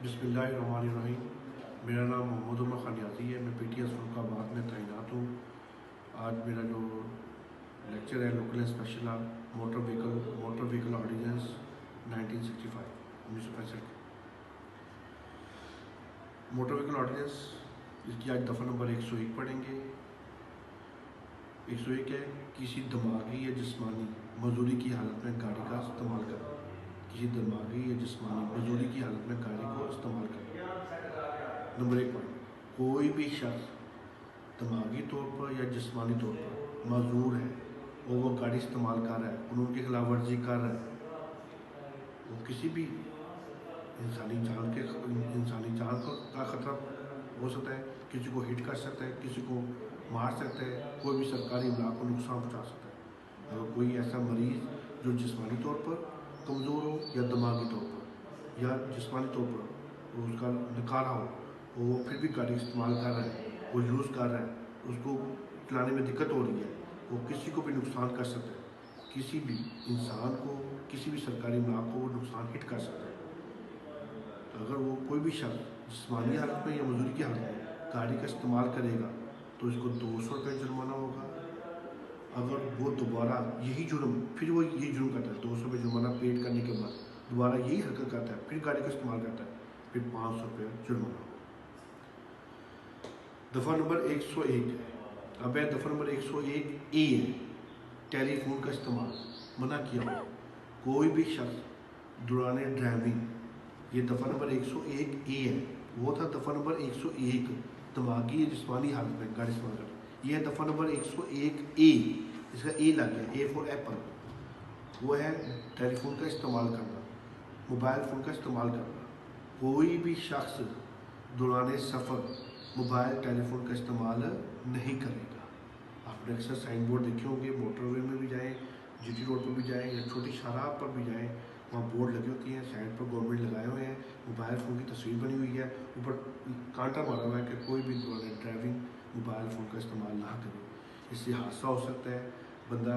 बिस्मिल्लाहिर्रहमानिर्रहीम। मेरा नाम मोहम्मद उमर खनियाजी है। मैं PTS फरुखाबाद में तैनात हूँ। आज मेरा जो लेक्चर है local inspection of motor vehicle ordinance 1965 motor vehicle ordinance, इसकी आज दफ़ा नंबर 101 पढ़ेंगे। 101 है किसी दिमागी या जिस्मानी मजदूरी की हालत में गाड़ी का इस्तेमाल करना। किसी दिमागी या जिस्मानी मजदूरी की हालत में गाड़ी को इस्तेमाल करना। नंबर 1 पॉइंट, कोई भी शख्स दिमागी तौर पर या जिस्मानी तौर पर मजदूर है और वो गाड़ी इस्तेमाल कर रहा है, कानून की खिलाफ वर्जी कर रहा है, वो किसी भी इंसानी जान का खतरा हो सकता है, किसी को हिट कर सकता है, किसी को मार सकता है, कोई भी सरकारी इमलाक को नुकसान पहुँचा सकता है। अगर कोई ऐसा मरीज़ जो जिस्मानी तौर पर कमज़ोर हो या दिमागी तौर पर या जिस्मानी तौर पर उसका नकारा हो, वो फिर भी गाड़ी इस्तेमाल कर रहा है, वो यूज़ कर रहा है, उसको चलाने में दिक्कत हो रही है, वो किसी को भी नुकसान कर सकता है, किसी भी इंसान को, किसी भी सरकारी इमलाक को वो नुकसान हिट कर सकता है। अगर वो कोई भी शख्स जिस्मानी हालत में या मजदूरी की हालत में गाड़ी का इस्तेमाल करेगा तो इसको 200 रुपये जुर्माना होगा। अगर वो दोबारा यही जुर्म फिर वो यही जुर्म करता है, 200 रुपये जुर्माना पेड करने के बाद दोबारा यही हरकत करता है, फिर गाड़ी का इस्तेमाल करता है, फिर 500 रुपये जुर्माना होगा। दफ़ा नंबर 101 है। अब है दफ़ा नंबर 101 ए है, टेलीफोन का इस्तेमाल मना किया हो। कोई भी शख्स दौरान ड्राइविंग, ये दफ़ा नंबर 101 ए है, वो था दफ़ा नंबर 101 दिमागी या जिस्मानी हालत में गाड़ी इस्तेमाल करना। यह है दफ़ा नंबर 101 ए, इसका ए लग गया, ए फॉर एप्पल। वो है टेलीफोन का इस्तेमाल करना, मोबाइल फ़ोन का इस्तेमाल करना। कोई भी शख्स दौरान सफ़र मोबाइल टेलीफोन का इस्तेमाल नहीं करेगा। आपने अक्सर साइन बोर्ड देखे होंगे, मोटरवे में भी जाएँ, GT रोड पर भी जाएँ या छोटी शाहराह पर भी जाएँ, वहाँ बोर्ड लगी होती हैं, साइड पर गवर्नमेंट लगाए हुए हैं, मोबाइल फ़ोन की तस्वीर बनी हुई है, ऊपर कांटा मारा हुआ है कि कोई भी दौरान ड्राइविंग मोबाइल फ़ोन का इस्तेमाल ना करे। इससे हादसा हो सकता है, बंदा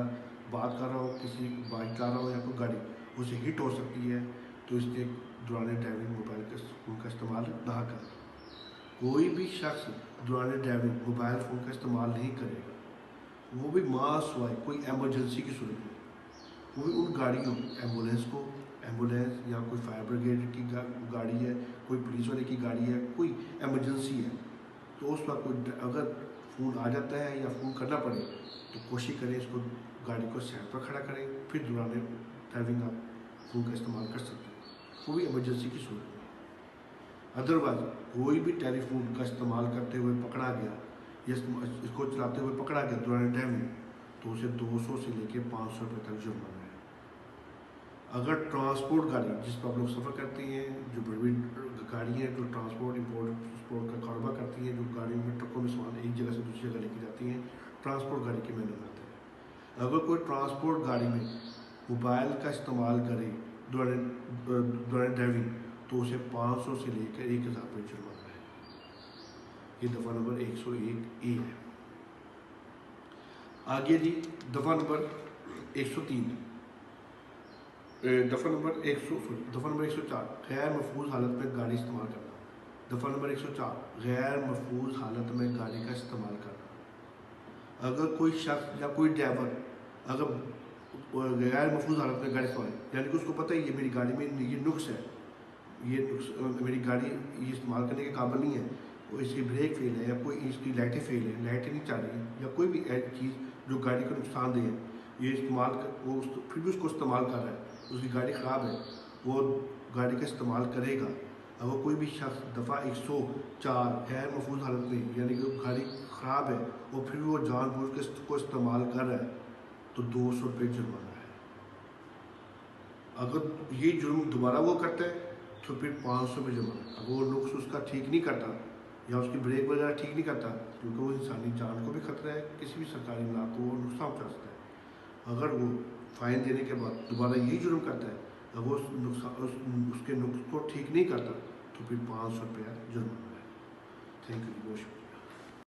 बात कर रहा हो, किसी बाइक चला रहा हो या कोई गाड़ी, उसे हिट हो सकती है, तो इसलिए दौरान ड्राइविंग मोबाइल फ़ोन का इस्तेमाल ना करें। कोई भी शख्स दौरान ड्राइविंग मोबाइल फ़ोन का इस्तेमाल नहीं करेगा, वो भी मास हुआ है कोई एमरजेंसी की सूरत में, वो भी उन गाड़ियों एम्बुलेंस या कोई फायर ब्रिगेड की गाड़ी है, कोई पुलिस वाले की गाड़ी है, कोई एमरजेंसी है, तो उस वक्त कोई अगर फ़ोन आ जाता है या फ़ोन करना पड़े तो कोशिश करें इसको गाड़ी को साइड पर खड़ा करें, फिर दौरान ड्राइविंग आप फ़ोन का इस्तेमाल कर सकते हैं, वो भी एमरजेंसी की सूरत में। अदरवाइज कोई भी टेलीफोन का इस्तेमाल करते हुए पकड़ा गया या इसको चलाते हुए पकड़ा गया दौरान ड्राइविंग, तो उसे 200 से लेकर 500 रुपये तक जुर्माना है। अगर ट्रांसपोर्ट गाड़ी जिस पर आप लोग सफ़र करते हैं, जो बड़ी बड़ी गाड़ी हैं जो ट्रांसपोर्ट इंपोर्ट एक्सपोर्ट का कारोबार करती हैं, जो गाड़ियों में ट्रकों में सामान एक जगह से दूसरी जगह लेके जाती हैं, ट्रांसपोर्ट गाड़ी के मैनुअल आते हैं। अगर कोई ट्रांसपोर्ट गाड़ी में मोबाइल का इस्तेमाल करे दौरान ड्राइविंग, तो उसे 500 से लेकर 1000 रुपये जुर्माना है। ये दफ़ा नंबर 101 ए है। आगे जी दफ़ा नंबर 103, दफ़ा नंबर 104 गैर महफूज हालत में गाड़ी इस्तेमाल करना। दफ़ा नंबर 104 गैर महफूज हालत में गाड़ी का इस्तेमाल करना। अगर कोई शख्स या कोई ड्राइवर अगर गैर महफूज हालत में गाड़ी इस्तेमाल, यानी कि उसको पता है ये मेरी गाड़ी में ये नुक्स है, ये नुक्स मेरी गाड़ी ये इस्तेमाल करने के काबिल नहीं है, वो इसकी ब्रेक फेल है या कोई इसकी लाइटें फेल है, लाइटें नहीं चल रही या कोई भी चीज़ जो गाड़ी को नुकसानदेह है, ये इस्तेमाल वो फिर भी उसको इस्तेमाल कर रहा है, उसकी गाड़ी ख़राब है, वो गाड़ी का इस्तेमाल करेगा। अगर कोई भी शख्स दफ़ा 104 गैर महफूज हालत में, यानी कि गाड़ी ख़राब है और फिर वो जानबूझ के इसको इस्तेमाल कर रहा है, तो 200 रुपये जुर्माना है। अगर ये जुर्म दोबारा वो करता है तो फिर 500 रुपये जुर्माना। अगर वो नुक्स उसका ठीक नहीं करता या उसकी ब्रेक वगैरह ठीक नहीं करता, क्योंकि वो इंसानी जान को भी खतरा है, किसी भी सरकारी इमारत को वो नुकसान पहुँचा सकता है। अगर वो फ़ाइन देने के बाद दोबारा यही जुर्म करता है, अगर वो उसके नुक्स को ठीक नहीं करता, तो फिर 500 रुपया जुर्माना है। थैंक यू, बहुत शुक्रिया।